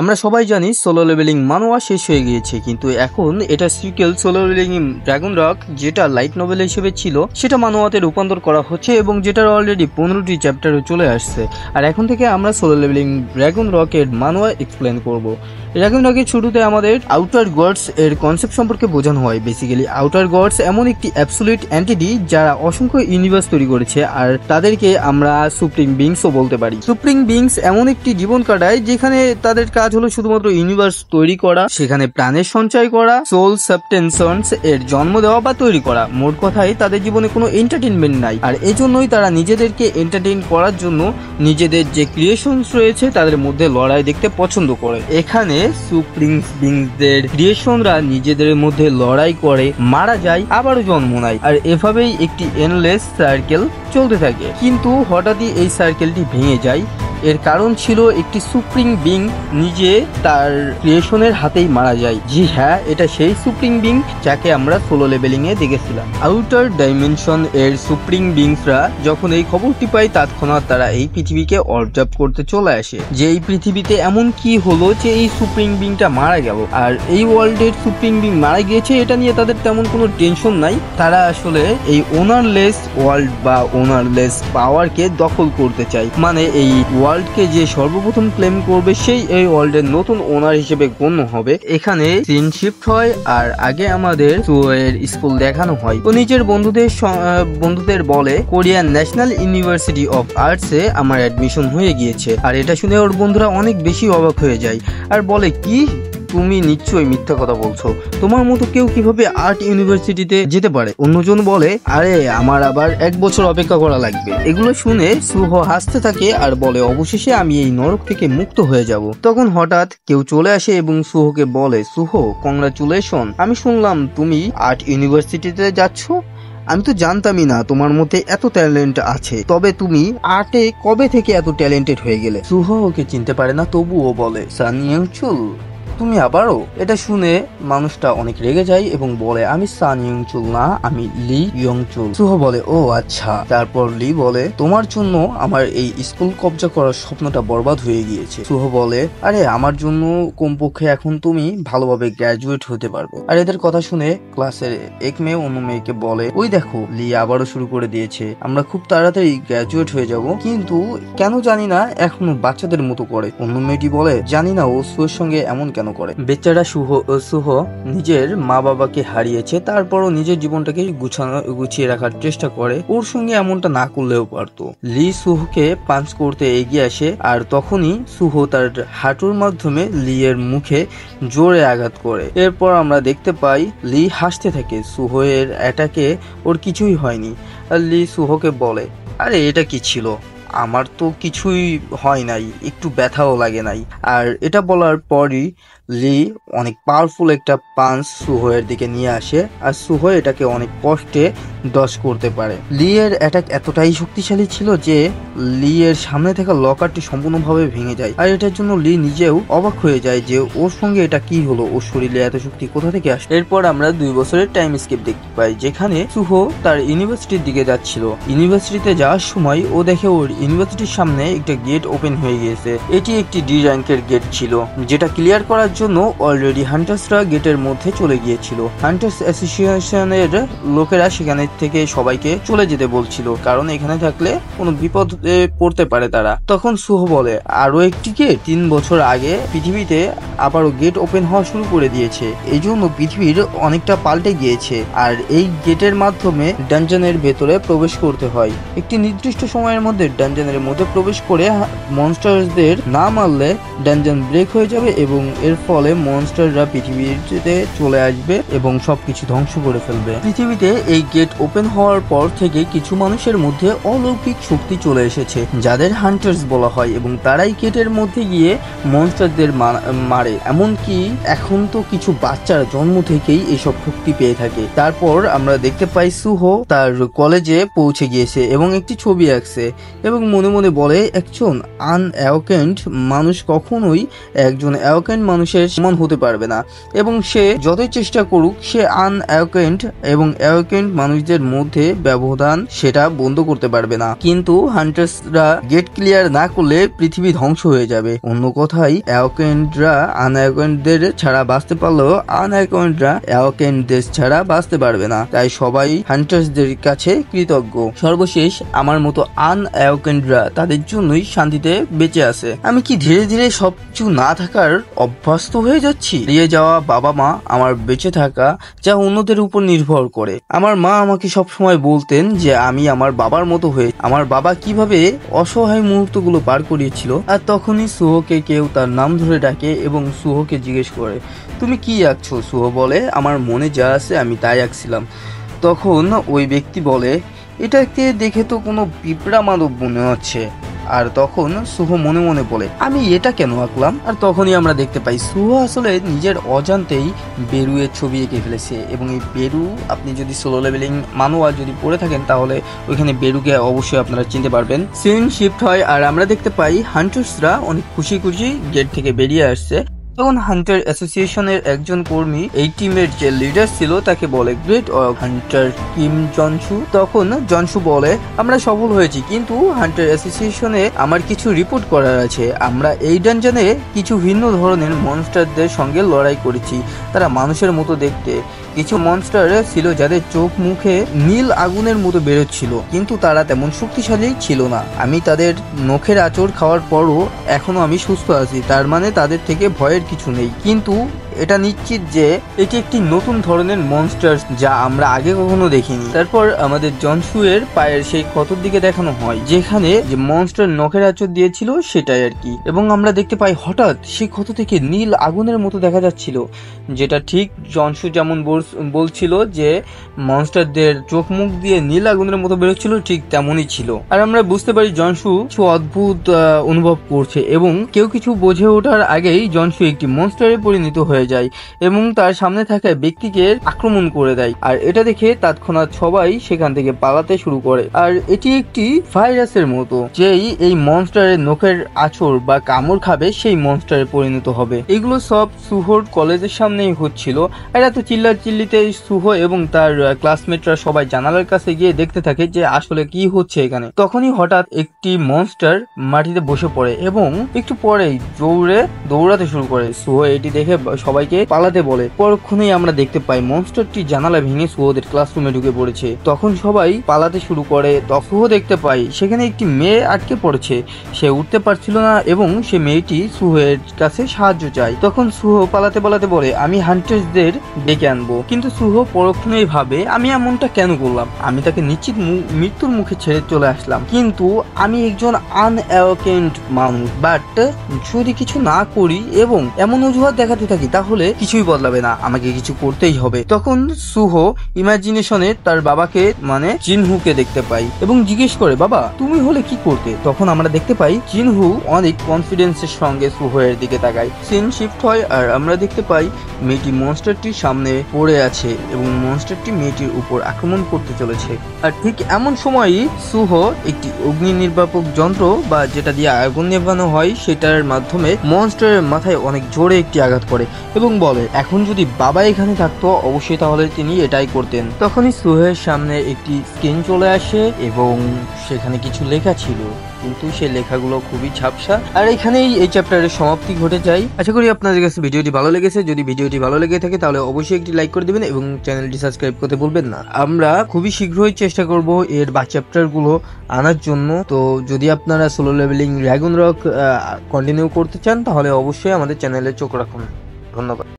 আমরা সবাই জানি সোলো লেভেলিং মানোয়া শেষ হয়ে গিয়েছে, কিন্তু এখন এটা sequel solo leveling dragon rock যেটা লাইট নভেল হিসেবে ছিল সেটা মানোয়াতে রূপান্তর করা হচ্ছে এবং যেটার অলরেডি 15টি চ্যাপ্টারও চলে আসছে। আর এখন থেকে আমরা সোলো লেভেলিং ড্রাগন রকের মানোয়া এক্সপ্লেন করব। ড্রাগন রকের শুরুতে আমাদের আউটার গডস এর কনসেপ্ট সম্পর্কে বোঝানো হয়। বেসিক্যালি আউটার গডস এমন একটি অ্যাবসলিউট এন্টিটি যারা অসংখ্য ইউনিভার্স তৈরি করেছে, আর তাদেরকে আমরা সুপ্রিম বিংসও বলতে পারি। সুপ্রিম বিংস এমন একটি জীবন কাটায় যেখানে তাদের কাজ হলো শুধুমাত্র ইউনিভার্স তৈরি করা, সেখানে প্রাণের সঞ্চয় করা, সোল সাবস্টেন্সন্স এর জন্ম দেওয়া বা তৈরি করা। মোট কথায় তাদের জীবনে কোনো এন্টারটেইনমেন্ট নাই, আর এজন্যই তারা নিজেদেরকে এন্টারটেইন করার জন্য নিজেদের যে ক্রিয়েশনস রয়েছে তাদের মধ্যে লড়াই দেখতে পছন্দ করে। এখানে সুপ্রিম বিংসদের ক্রিয়েশনরা নিজেদের মধ্যে লড়াই করে, মারা যায়, আবারও জন্ম নেয়, আর এভাবেই একটি এন্ডলেস সার্কেল চলতে থাকে। কিন্তু হঠাৎই এই সার্কেলটি ভেঙে যায়। এর কারণ ছিল একটি সুপ্রিম বিং নিজে তার ক্রিয়েশনের হাতেই মারা যায়। জি হ্যাঁ, এটা সেই সুপ্রিম বিং যাকে আমরা সোলো লেভেলিং এ দেখেছিলাম। আউটার ডাইমেনশন এর সুপ্রিম বিংসরা যখন এই খবরটি পায় তৎক্ষণাৎ তারা এই পৃথিবীকে অবজার্ভ করতে চলে আসে যে এই পৃথিবীতে এমন কি হলো যে এই সুপ্রিম বিংটা মারা গেল। আর এই ওয়ার্ল্ডের সুপ্রিম বিং মারা গিয়েছে এটা নিয়ে তাদের তেমন কোনো টেনশন নাই। তারা আসলে এই ওনারলেস ওয়ার্ল্ড বা ওনারলেস পাওয়ারকে দখল করতে চায়। মানে এই ওয়ার্ল্ডকে যে সর্বপ্রথম ক্লেম করবে সেই এই ওয়ার্ল্ডের নতুন ওনার হিসেবে গণ্য হবে। এখানে সিন শিফট হয়, আর আগে আমাদের সুয়ের স্কুল দেখানো হয়। তো নিজের বন্ধুদের বলে কোরিয়ান ন্যাশনাল ইউনিভার্সিটি অফ আর্টসে আমার অ্যাডমিশন হয়ে গিয়েছে। আর এটা শুনে ওর বন্ধুরা অনেক বেশি অবাক হয়ে যায় আর বলে, কি তুমি নিশ্চয়ই মিথ্যা কথা বলছো, তোমার মতো কেউ কিভাবে আর্ট ইউনিভার্সিটিতে যেতে পারে? অন্যজন বলে, আরে আমার আবার 1 বছর অপেক্ষা করা লাগবে। এগুলো শুনে সুহো হাসতে থাকে আর বলে, অবশেষে আমি এই নরক থেকে মুক্ত হয়ে যাব। তখন হঠাৎ কেউ চলে আসে এবং সুহোকে বলে, সুহো কংগ্রাচুলেশন, আমি শুনলাম তুমি আর্ট ইউনিভার্সিটিতে যাচ্ছ। আমি তো জানতামই না তোমার মধ্যে এত ট্যালেন্ট আছে। তবে তুমি আর্টে কবে থেকে এত ট্যালেন্টেড হয়ে গেলে? সুহো ওকে চিনতে পারে না, তবুও বলে, সান ইয়ংচুল তুমি আবারও? এটা শুনে মানুষটা অনেক রেগে যায় এবং বলে, আমি সান ইয়ংচুল না, আমি লি ইয়ংচুল। সুহো বলে, ও আচ্ছা। তারপর লি বলে, তোমার জন্য আমার এই স্কুল কবজা করার স্বপ্নটা বরবাদ হয়ে গিয়েছে। সুহো বলে, আরে আমার জন্য কমপক্ষে এখন তুমি ভালোভাবে গ্র্যাজুয়েট হতে পারবো। আর এদের কথা শুনে ক্লাসের এক মেয়ে অন্য মেয়েকে বলে, ওই দেখো লি আবারও শুরু করে দিয়েছে, আমরা খুব তাড়াতাড়ি গ্র্যাজুয়েট হয়ে যাব, কিন্তু কেন জানি না এখনো বাচ্চাদের মতো করে। অন্য মেয়েটি বলে, জানি না ও সুয়ের সঙ্গে এমন কেন করে। বেচারা সুহো নিজের মা বাবাকে হারিয়েছে, তারপরও নিজের জীবনটাকে গুছিয়ে রাখার চেষ্টা করে। ওর সঙ্গে এমনটা না করলেও পারতো। লি সুহোকে পাঞ্চ করতে এগিয়ে আসে, আর তখনই সুহো তার হাঁটুর মাধ্যমে লি এর মুখে জোরে আঘাত করে। এরপর আমরা দেখতে পাই লি হাসতে থাকে। সুহো এর অ্যাটাকে ওর কিছুই হয়নি। আর লি সুহোকে বলে, আরে এটা কি ছিল, আমার তো কিছুই হয় নাই, একটু ব্যথাও লাগে নাই। আর এটা বলার পরই লি অনেক পাওয়ারফুল একটা পাঞ্চ সুহো এর দিকে নিয়ে আসে, আর সুহো এটাকে অনেক কষ্টে ডজ করতে পারে। লি এর অ্যাটাক এতটাই শক্তিশালী ছিল যে লি এর সামনে থাকা লকারটি সম্পূর্ণভাবে ভেঙে যায়। আর এটার জন্য লি নিজেও অবাক হয়ে যায় যে ওর সঙ্গে এটা কি হলো, ওর শরীরে এত শক্তি কোথা থেকে আসে। এরপর আমরা 2 বছরের টাইম স্কিপ দেখতে পাই, যেখানে সুহো তার ইউনিভার্সিটির দিকে যাচ্ছিল। ইউনিভার্সিটিতে যাওয়ার সময় ও দেখে ওর ইউনিভার্সিটির সামনে একটা গেট ওপেন হয়ে গিয়েছে। এটি একটি ডি র্যাঙ্কের গেট ছিল, যেটা ক্লিয়ার করার জন্য অলরেডি হান্টার্সরা গেটের মধ্যে চলে গিয়েছিল। হান্টার্স অ্যাসোসিয়েশনের লোকেরা সেখানে থেকে সবাইকে চলে যেতে বলছিল, কারণ এখানে থাকলে কোনো বিপদে পড়তে পারে তারা। তখন সুহো বলে, আরো একটি গেট 3 বছর আগে পৃথিবীতে আবারও গেট ওপেন হওয়া শুরু করে দিয়েছে, এই জন্য পৃথিবীর অনেকটা পাল্টে গিয়েছে। আর এই গেটের মাধ্যমে ডানজনের ভেতরে প্রবেশ করতে হয়। একটি নির্দিষ্ট সময়ের মধ্যে ডানজনের মধ্যে প্রবেশ করে মনস্টারদের না মারলে ডানজন ব্রেক হয়ে যাবে এবং এর ফলে মনস্টাররা পৃথিবীতে চলে আসবে এবং সবকিছু ধ্বংস করে ফেলবে। পৃথিবীতে এই গেট ওপেন হওয়ার পর থেকে কিছু মানুষের মধ্যে অলৌকিক শক্তি চলে এসেছে, যাদের হান্টার্স বলা হয়, এবং তারাই গেটের মধ্যে গিয়ে মনস্টারদের মারে। এমনকি এখন তো কিছু বাচ্চার জন্ম থেকেই এসব শক্তি পেয়ে থাকে। তারপর আমরা দেখতে পাই সুহো তার কলেজে পৌঁছে গিয়েছে এবং একটি ছবি আঁকছে এবং মনে মনে বলে, একজন আনঅ্যাওয়েকেন্ড মানুষ কখনোই একজন অ্যাওয়েকেন্ড মানুষের সমান হতে পারবে না, এবং সে যতই চেষ্টা করুক সে আনঅ্যাওয়েকেন্ড এবং অ্যাওয়েকেন্ড মানুষদের স্টেজের মধ্যে ব্যবধান সেটা বন্ধ করতে পারবে না, কিন্তু হান্টার্সরা গেট ক্লিয়ার না করলে পৃথিবী ধ্বংস হয়ে যাবে। অন্য কথায় অ্যাওয়াকেন্ডরা আনঅ্যাওয়াকেন্ডদের ছাড়া বাঁচতে পারলেও আনঅ্যাওয়াকেন্ডরা অ্যাওয়াকেন্ডদের ছাড়া বাঁচতে পারবে না। তাই সবাই হান্টার্সদের কাছে কৃতজ্ঞ। সর্বশেষ আমার মতো আনঅ্যাওয়াকেন্ডরা তাদের জন্যই শান্তিতে বেঁচে আছে। আমি কি ধীরে ধীরে সবকিছু না থাকার অভ্যস্ত হয়ে যাচ্ছি? হারিয়ে যাওয়া বাবা মা, আমার বেঁচে থাকা যা অন্যদের উপর নির্ভর করে। আমার মা আমাকে সবসময় বলতেন যে আমি আমার বাবার মতো হয়ে, আমার বাবা কিভাবে অসহায় মুহূর্তগুলো পার করিয়েছিল। আর তখনই সুহোকে কেউ তার নাম ধরে ডাকে এবং সুহোকে জিজ্ঞেস করে, তুমি কি আঁকছো? সুহো বলে, আমার মনে যা আছে আমি তাই আঁকছিলাম। তখন ওই ব্যক্তি বলে, এটাকে দেখে তো কোনো পিঁপড়া মানব মনে হচ্ছে। আর তখন সুহো মনে মনে বলে, আমি এটা কেন আঁকলাম? আর তখনই আমরা দেখতে পাই সুহো আসলে নিজের অজান্তেই বেরুয়ের ছবি এঁকে ফেলেছে। এবং এই বেরু, আপনি যদি সোলো লেভেলিং ম্যানুয়াল যদি পড়ে থাকেন তাহলে ওইখানে বেরুকে অবশ্যই আপনারা চিনতে পারবেন। সিন শিফট হয় আর আমরা দেখতে পাই হান্টার্সরা অনেক খুশি খুশি গেট থেকে বেরিয়ে আসছে। তখন হান্টার অ্যাসোসিয়েশনের একজন কর্মী এই টিমের যে লিডার ছিল তাকে বলে, গ্রেট হান্টার কিম জনসু। তখন জনসু বলে, আমরা সফল হয়েছি, কিন্তু হান্টার অ্যাসোসিয়েশনে আমার কিছু রিপোর্ট করার আছে। আমরা এই ডানজনে কিছু ভিন্ন ধরনের মনস্টারদের সঙ্গে লড়াই করেছি। তারা মানুষের মতো দেখতে। কিছু মনস্টার ছিল যাদের চোখ মুখে নীল আগুনের মতো বেরোচ্ছিল, কিন্তু তারা তেমন শক্তিশালী ছিল না। আমি তাদের নখের আঁচড় খাওয়ার পরও এখনো আমি সুস্থ আছি, তার মানে তাদের থেকে ভয়ের কিছু নেই। কিন্তু এটা নিশ্চিত যে এটি একটি নতুন ধরনের মনস্টার যা আমরা আগে কখনো দেখিনি। তারপর আমাদের জনসু এর পায়ের সেই ক্ষতর দিকে দেখানো হয়, যেখানে যে মনস্টার নখের আঁচড় দিয়েছিল সেটাই আর কি। এবং আমরা দেখতে পাই হঠাৎ সেই ক্ষত থেকে নীল আগুনের মতো দেখা যাচ্ছিল, যেটা ঠিক জনসু যেমন বলছিল যে মনস্টারদের চোখ মুখ দিয়ে নীল আগুনের মতো বেরোচ্ছিল, ঠিক তেমনই ছিল। আর আমরা বুঝতে পারি জনসু কিছু অদ্ভুত অনুভব করছে এবং কেউ কিছু বোঝে ওঠার আগেই জনসু একটি মনস্টারে পরিণত হয়ে যায় এবং তার সামনে থাকা ব্যক্তিকে আক্রমণ করে দেয়। আর এটা দেখে তৎক্ষণাৎ সবাই সেখান থেকে পালাতে শুরু করে। আর এটি একটি ভাইরাসের মতো, যেই এই মনস্টারের নখের আঁচড় বা কামড় খাবে সেই মনস্টারে পরিণত হবে। এগুলো সব সুহোর কলেজের সামনেই হচ্ছিল। আর এত চিল্লিতে সুহো এবং তার ক্লাসমেটরা সবাই জানালার কাছে গিয়ে দেখতে থাকে যে আসলে কি হচ্ছে এখানে। তখনই হঠাৎ একটি মনস্টার মাটিতে বসে পড়ে এবং একটু পরেই দৌড়াতে শুরু করে। সুহো এটি দেখে সবাইকে পালাতে বলে। পরক্ষণেই আমরা দেখতে পাই মনস্টারটি জানালা ভেঙে সুহোদের ক্লাসরুমে ঢুকে পড়েছে। তখন সবাই পালাতে শুরু করে। সুহো দেখতে পাই সেখানে একটি মেয়ে আটকে পড়েছে, সে উঠতে পারছিল না এবং সে মেয়েটি সুহোর কাছে সাহায্য চায়। তখন সুহো পালাতে বলে, আমি হান্টার্সদের ডেকে আনবো। কিন্তু সুহো পরক্ষণেই ভাবে, আমি এমনটা কেন করলাম? আমি তাকে নিশ্চিত মৃত্যুর মুখে ছেড়ে চলে আসলাম, কিন্তু আমি একজন আনঅ্যাওয়াকেন্ড মানুষ। বাট যদি কিছু না করি এবং এমন অজুহাত দেখাতে থাকি তাহলে কিছুই বদলাবে না, আমাকে কিছু করতেই হবে। তখন সুহো ইমাজিনেশনে তার বাবাকে মানে জিনহুকে দেখতে পাই এবং জিজ্ঞেস করে, বাবা তুমি হলে কি করতে? তখন আমরা দেখতে পাই জিনহু অনেক কনফিডেন্সের সঙ্গে সুহো এর দিকে তাকায়। সিন শিফট হয় আর আমরা দেখতে পাই মেয়েটি মনস্টারটির সামনে পড়ে আছে এবং মনস্টারটি মেয়েটির উপর আক্রমণ করতে চলেছে। আর ঠিক এমন সময়ই সুহো একটি অগ্নি নির্বাপক যন্ত্র বা যেটা দিয়ে আগুন নেভানো হয় সেটার মাধ্যমে মনস্টারের মাথায় অনেক জোরে একটি আঘাত করে এবং বলে, এখন যদি বাবা এখানে থাকতো অবশ্যই তাহলে তিনি এটাই করতেন। তখনই সুহের সামনে একটি স্ক্রিন চলে আসে এবং সেখানে কিছু লেখা ছিল, কিন্তু সেই লেখাগুলো খুবই ঝাপসা। আর এখানেই এই চ্যাপ্টারের সমাপ্তি ঘটে যায়। আশা করি আপনাদের কাছে ভিডিওটি ভালো লেগেছে। যদি ভিডিওটি ভালো লেগে থাকে তাহলে অবশ্যই একটি লাইক করে দিবেন এবং চ্যানেলটি সাবস্ক্রাইব করতে ভুলবেন না। আমরা খুবই শীঘ্রই চেষ্টা করব এর বাকি চ্যাপ্টারগুলো আনার জন্য। তো যদি আপনারা solo leveling dragon rock continue করতে চান তাহলে অবশ্যই আমাদের চ্যানেলে চোখ রাখুন। ধন্যবাদ।